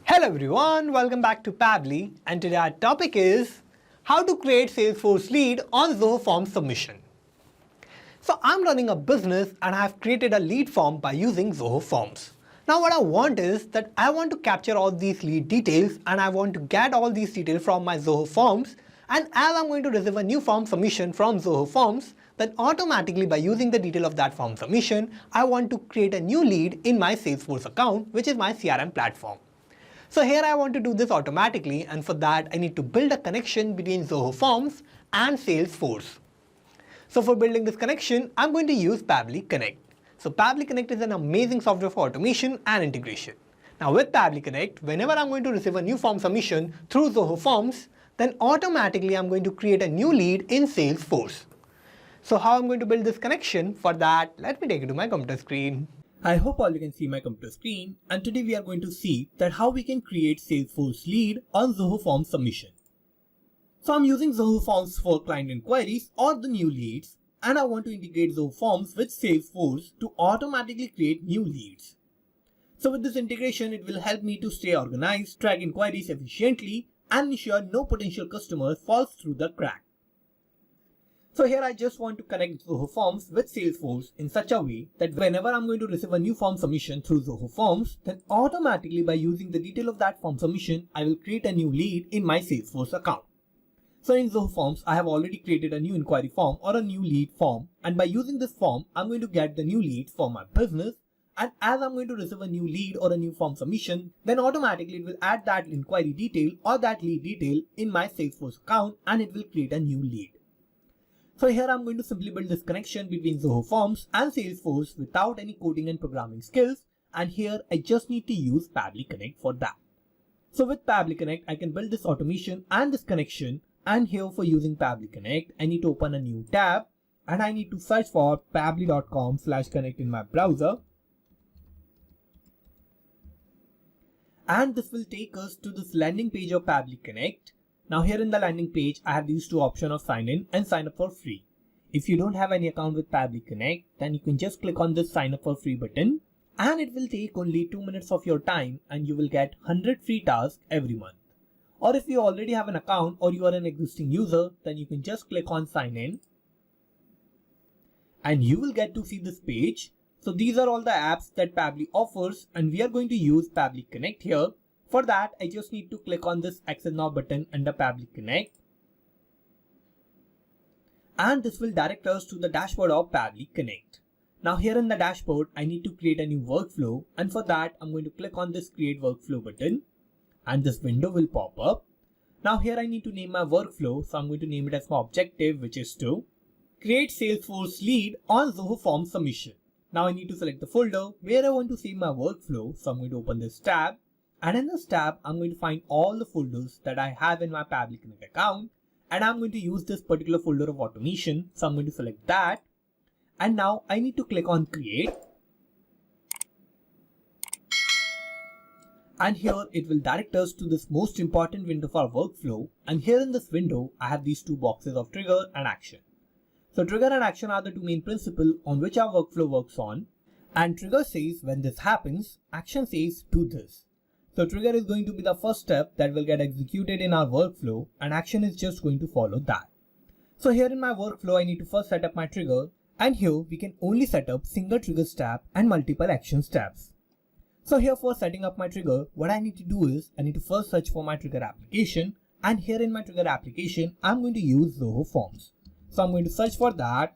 Hello everyone, welcome back to Pabbly, and today our topic is how to create Salesforce lead on Zoho Forms submission. So I'm running a business and I have created a lead form by using Zoho Forms. Now what I want is that I want to capture all these lead details and I want to get all these details from my Zoho Forms, and as I'm going to receive a new form submission from Zoho Forms, then automatically by using the detail of that form submission, I want to create a new lead in my Salesforce account, which is my CRM platform. So here I want to do this automatically, and for that I need to build a connection between Zoho Forms and Salesforce. So for building this connection, I'm going to use Pabbly Connect. So Pabbly Connect is an amazing software for automation and integration. Now with Pabbly Connect, whenever I'm going to receive a new form submission through Zoho Forms, then automatically I'm going to create a new lead in Salesforce. So how I'm going to build this connection? For that, let me take you to my computer screen. I hope all you can see my computer screen, and today we are going to see that how we can create Salesforce lead on Zoho Forms submission. So I'm using Zoho Forms for client inquiries or the new leads, and I want to integrate Zoho Forms with Salesforce to automatically create new leads. So with this integration, it will help me to stay organized, track inquiries efficiently, and ensure no potential customer falls through the crack. So here I just want to connect Zoho Forms with Salesforce in such a way that whenever I'm going to receive a new form submission through Zoho Forms, then automatically by using the detail of that form submission, I will create a new lead in my Salesforce account. So in Zoho Forms, I have already created a new inquiry form or a new lead form, and by using this form, I'm going to get the new leads for my business. And as I'm going to receive a new lead or a new form submission, then automatically it will add that inquiry detail or that lead detail in my Salesforce account, and it will create a new lead. So here I'm going to simply build this connection between Zoho Forms and Salesforce without any coding and programming skills, and here I just need to use Pabbly Connect for that. So with Pabbly Connect, I can build this automation and this connection, and here for using Pabbly Connect, I need to open a new tab and I need to search for pabbly.com/connect in my browser. And this will take us to this landing page of Pabbly Connect. Now here in the landing page, I have these two options of sign in and sign up for free. If you don't have any account with Pabbly Connect, then you can just click on this sign up for free button, and it will take only 2 minutes of your time and you will get 100 free tasks every month. Or if you already have an account or you are an existing user, then you can just click on sign in and you will get to see this page. So these are all the apps that Pabbly offers, and we are going to use Pabbly Connect here. For that, I just need to click on this Access Now button under Pabbly Connect, and this will direct us to the dashboard of Pabbly Connect. Now here in the dashboard, I need to create a new workflow, and for that, I'm going to click on this Create Workflow button, and this window will pop up. Now here I need to name my workflow, so I'm going to name it as my objective, which is to create Salesforce lead on Zoho Forms submission. Now I need to select the folder where I want to save my workflow, so I'm going to open this tab. And in this tab, I'm going to find all the folders that I have in my Pabbly Connect account, and I'm going to use this particular folder of automation. So I'm going to select that. And now I need to click on create. And here it will direct us to this most important window for our workflow. And here in this window, I have these two boxes of trigger and action. So trigger and action are the two main principles on which our workflow works on. And trigger says when this happens, action says do this. So trigger is going to be the first step that will get executed in our workflow, and action is just going to follow that. So here in my workflow, I need to first set up my trigger, and here we can only set up single trigger tab and multiple action tabs. So here for setting up my trigger, what I need to do is I need to first search for my trigger application, and here in my trigger application, I'm going to use Zoho Forms. So I'm going to search for that,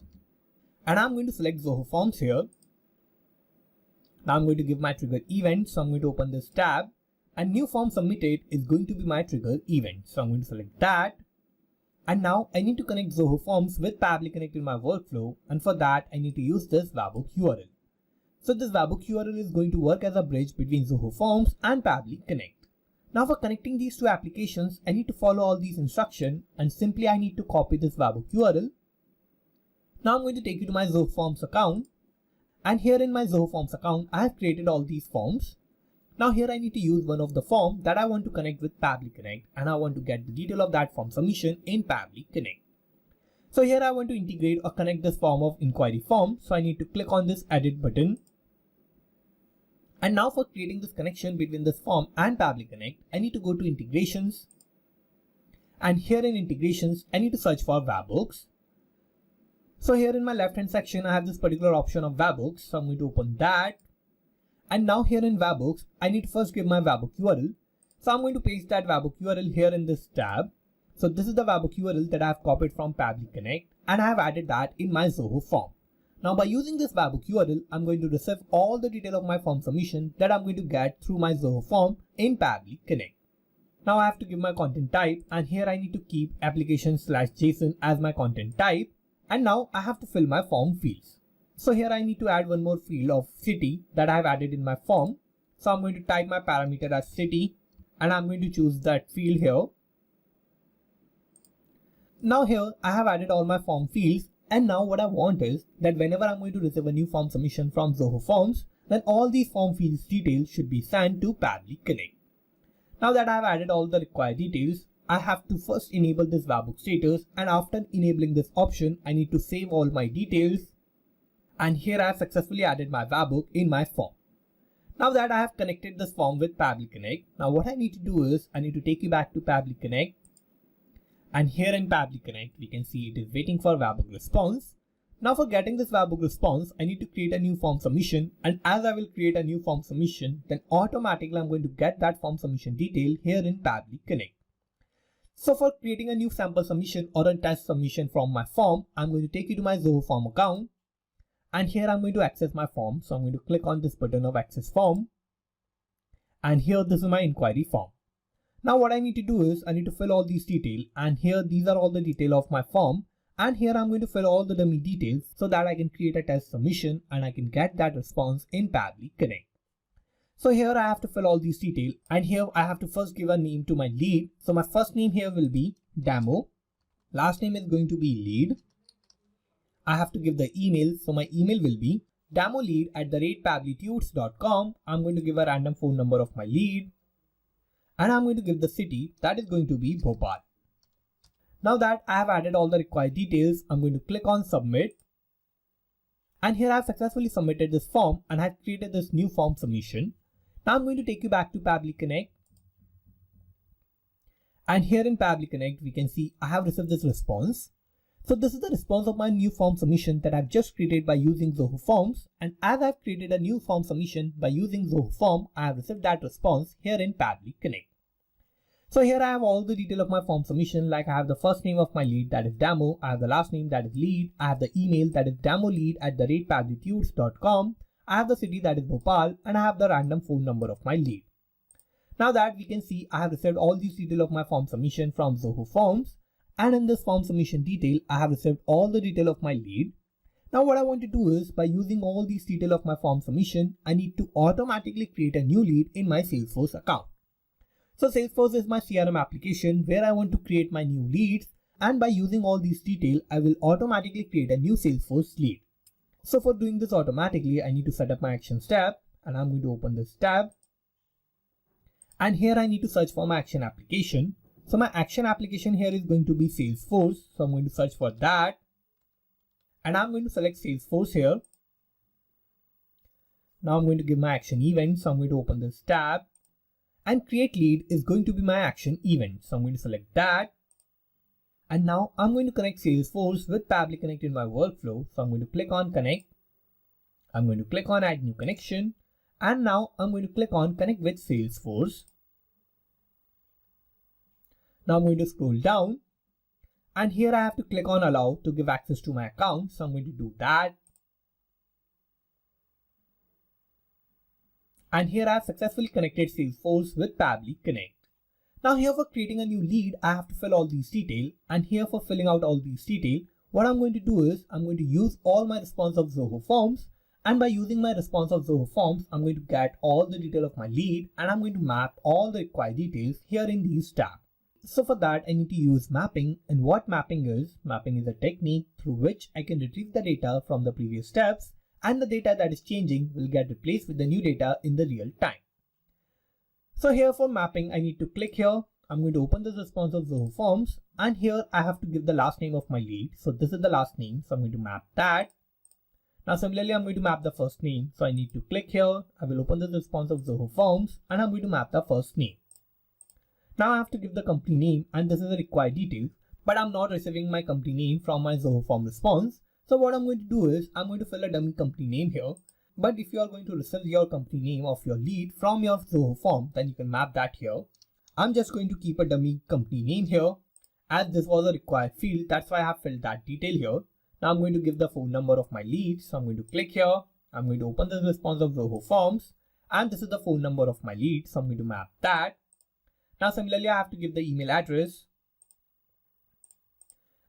and I'm going to select Zoho Forms here. Now I'm going to give my trigger event, so I'm going to open this tab. And new form submitted is going to be my trigger event. So I'm going to select that. And now I need to connect Zoho Forms with Pabbly Connect in my workflow. And for that, I need to use this webhook URL. So this webhook URL is going to work as a bridge between Zoho Forms and Pabbly Connect. Now for connecting these two applications, I need to follow all these instructions, and simply I need to copy this webhook URL. Now I'm going to take you to my Zoho Forms account. And here in my Zoho Forms account, I have created all these forms. Now here I need to use one of the form that I want to connect with Pabbly Connect, and I want to get the detail of that form submission in Pabbly Connect. So here I want to integrate or connect this form of inquiry form. So I need to click on this edit button. And now for creating this connection between this form and Pabbly Connect, I need to go to integrations. And here in integrations, I need to search for webhooks. So here in my left hand section, I have this particular option of webhooks. So I'm going to open that. And now here in webhooks, I need to first give my webhook URL. So I'm going to paste that webhook URL here in this tab. So this is the webhook URL that I have copied from Pabbly Connect, and I have added that in my Zoho form. Now by using this webhook URL, I'm going to receive all the detail of my form submission that I'm going to get through my Zoho form in Pabbly Connect. Now I have to give my content type, and here I need to keep application/JSON as my content type. And now I have to fill my form fields. So here I need to add one more field of city that I have added in my form. So I'm going to type my parameter as city, and I'm going to choose that field here. Now here I have added all my form fields, and now what I want is that whenever I'm going to receive a new form submission from Zoho Forms, then all these form fields details should be sent to Pabbly Connect. Now that I have added all the required details, I have to first enable this webhook status, and after enabling this option, I need to save all my details. And here I have successfully added my webhook in my form. Now that I have connected this form with Pabbly Connect, now what I need to do is I need to take you back to Pabbly Connect. And here in Pabbly Connect, we can see it is waiting for webhook response. Now for getting this webhook response, I need to create a new form submission, and as I will create a new form submission, then automatically I'm going to get that form submission detail here in Pabbly Connect. So for creating a new sample submission or a test submission from my form, I'm going to take you to my Zoho form account, and here I'm going to access my form. So I'm going to click on this button of access form, and here this is my inquiry form. Now what I need to do is I need to fill all these details, and here these are all the detail of my form. And here I'm going to fill all the dummy details so that I can create a test submission and I can get that response in Pabbly Connect. So here I have to fill all these details, and here I have to first give a name to my lead. So my first name here will be demo. Last name is going to be lead. I have to give the email. So my email will be demolead@pabblytudes.com. I'm going to give a random phone number of my lead. And I'm going to give the city, that is going to be Bhopal. Now that I have added all the required details, I'm going to click on submit. And here I have successfully submitted this form and I have created this new form submission. Now I'm going to take you back to Pabbly Connect. And here in Pabbly Connect, we can see I have received this response. So this is the response of my new form submission that I've just created by using Zoho Forms. And as I've created a new form submission by using Zoho Form, I have received that response here in Pabbly Connect. So here I have all the detail of my form submission, like I have the first name of my lead, that is demo. I have the last name, that is lead. I have the email, that is demolead@pabblytudes.com. I have the city, that is Bhopal, and I have the random phone number of my lead. Now that we can see I have received all these detail of my form submission from Zoho Forms. And in this form submission detail, I have received all the detail of my lead. Now what I want to do is by using all these detail of my form submission, I need to automatically create a new lead in my Salesforce account. So Salesforce is my CRM application where I want to create my new leads, and by using all these details, I will automatically create a new Salesforce lead. So for doing this automatically, I need to set up my actions tab, and I'm going to open this tab. And here I need to search for my action application. So my action application here is going to be Salesforce. So I'm going to search for that. And I'm going to select Salesforce here. Now I'm going to give my action event. So I'm going to open this tab. And create lead is going to be my action event. So I'm going to select that. And now I'm going to connect Salesforce with Pabbly Connect in my workflow. So I'm going to click on connect. I'm going to click on add new connection. And now I'm going to click on connect with Salesforce. Now I'm going to scroll down. And here I have to click on allow to give access to my account. So I'm going to do that. And here I have successfully connected Salesforce with Pabbly Connect. Now here for creating a new lead, I have to fill all these details. And here for filling out all these details, what I'm going to do is I'm going to use all my response of Zoho Forms. And by using my response of Zoho Forms, I'm going to get all the detail of my lead, and I'm going to map all the required details here in these tabs. So for that, I need to use mapping. And what mapping is a technique through which I can retrieve the data from the previous steps, and the data that is changing will get replaced with the new data in the real time. So here for mapping, I need to click here. I'm going to open this response of Zoho Forms, and here I have to give the last name of my lead. So this is the last name. So I'm going to map that. Now similarly, I'm going to map the first name. So I need to click here. I will open the response of Zoho Forms and I'm going to map the first name. Now I have to give the company name and this is the required details, but I'm not receiving my company name from my Zoho Form response. So what I'm going to do is I'm going to fill a dummy company name here. But if you are going to receive your company name of your lead from your Zoho Form, then you can map that here. I'm just going to keep a dummy company name here as this was a required field. That's why I have filled that detail here. Now I'm going to give the phone number of my lead. So I'm going to click here. I'm going to open the response of Zoho Forms and this is the phone number of my lead. So I'm going to map that. Now similarly, I have to give the email address.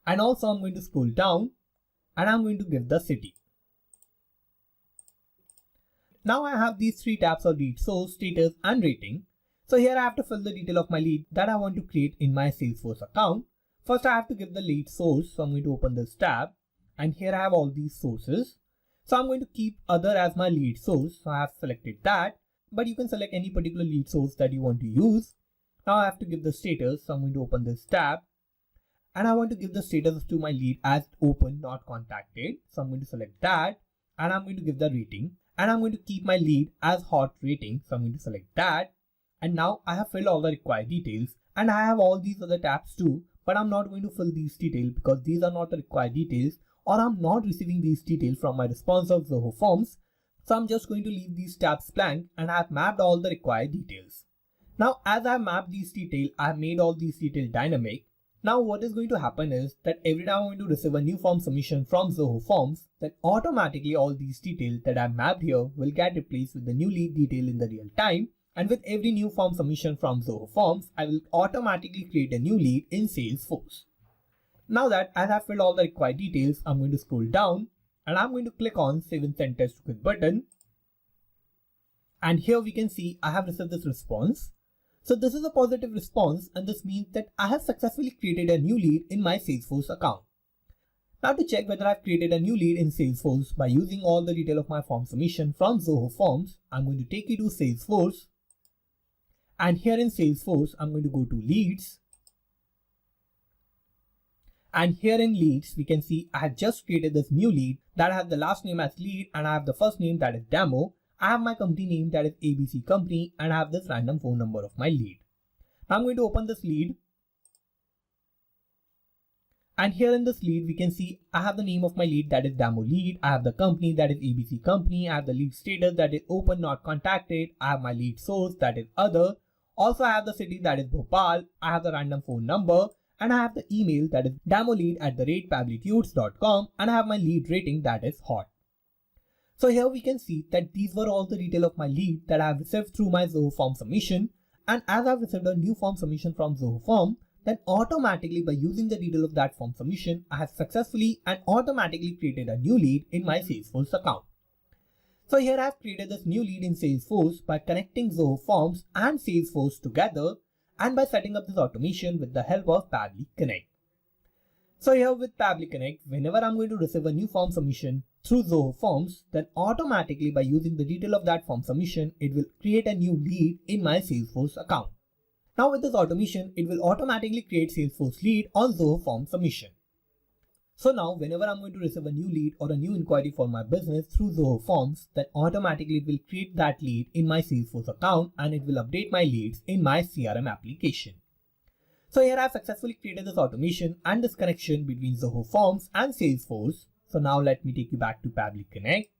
And also I'm going to scroll down and I'm going to give the city. Now I have these three tabs of lead source, status and rating. So here I have to fill the detail of my lead that I want to create in my Salesforce account. First I have to give the lead source. So I'm going to open this tab and here I have all these sources. So I'm going to keep other as my lead source. So I have selected that, but you can select any particular lead source that you want to use. Now I have to give the status. So I'm going to open this tab and I want to give the status to my lead as open, not contacted. So I'm going to select that and I'm going to give the rating and I'm going to keep my lead as hot rating. So I'm going to select that. And now I have filled all the required details and I have all these other tabs too, but I'm not going to fill these details because these are not the required details or I'm not receiving these details from my response of Zoho Forms. So I'm just going to leave these tabs blank and I have mapped all the required details. Now as I have mapped these details, I have made all these details dynamic. Now what is going to happen is that every time I'm going to receive a new form submission from Zoho Forms, then automatically all these details that I have mapped here will get replaced with the new lead detail in the real time. And with every new form submission from Zoho Forms, I will automatically create a new lead in Salesforce. Now that as I have filled all the required details, I'm going to scroll down and I'm going to click on Save and Send Test to Quit button. And here we can see I have received this response. So this is a positive response and this means that I have successfully created a new lead in my Salesforce account. Now to check whether I've created a new lead in Salesforce by using all the detail of my form submission from Zoho Forms, I'm going to take you to Salesforce. And here in Salesforce, I'm going to go to leads. And here in leads, we can see I have just created this new lead that has the last name as lead and I have the first name that is demo. I have my company name that is ABC company and I have this random phone number of my lead. Now I'm going to open this lead. And here in this lead, we can see I have the name of my lead that is demo lead. I have the company that is ABC company. I have the lead status that is open, not contacted. I have my lead source that is other. Also, I have the city that is Bhopal. I have the random phone number and I have the email that is demolead@pabblytudes.com and I have my lead rating that is hot. So here we can see that these were all the detail of my lead that I have received through my Zoho Form submission. And as I have received a new form submission from Zoho Form, then automatically by using the detail of that form submission, I have successfully and automatically created a new lead in my Salesforce account. So here I have created this new lead in Salesforce by connecting Zoho Forms and Salesforce together and by setting up this automation with the help of Pabbly Connect. So here with Pabbly Connect, whenever I'm going to receive a new form submission through Zoho Forms, then automatically by using the detail of that form submission, it will create a new lead in my Salesforce account. Now with this automation, it will automatically create Salesforce lead on Zoho Form submission. So now whenever I'm going to receive a new lead or a new inquiry for my business through Zoho Forms, then automatically it will create that lead in my Salesforce account and it will update my leads in my CRM application. So here I have successfully created this automation and this connection between Zoho Forms and Salesforce. So now let me take you back to Pabbly Connect.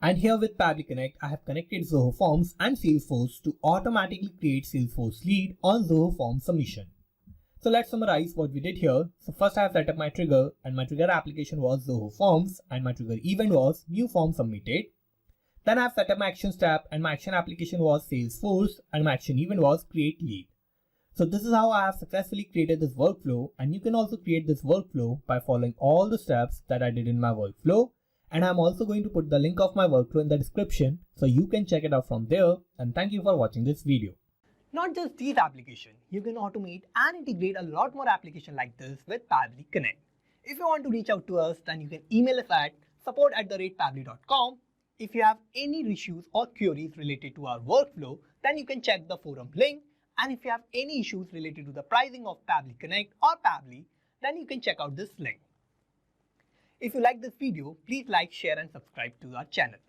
And here with Pabbly Connect, I have connected Zoho Forms and Salesforce to automatically create Salesforce lead on Zoho Forms submission. So let's summarize what we did here. So first I have set up my trigger and my trigger application was Zoho Forms and my trigger event was new form submitted. Then I have set up my actions tab and my action application was Salesforce and my action event was create lead. So this is how I have successfully created this workflow, and you can also create this workflow by following all the steps that I did in my workflow. And I'm also going to put the link of my workflow in the description so you can check it out from there. And thank you for watching this video. Not just these applications, you can automate and integrate a lot more applications like this with Pabbly Connect. If you want to reach out to us, then you can email us at support@pabbly.com. If you have any issues or queries related to our workflow, then you can check the forum link. And if you have any issues related to the pricing of Pabbly Connect or Pabbly, then you can check out this link. If you like this video, please like, share and subscribe to our channel.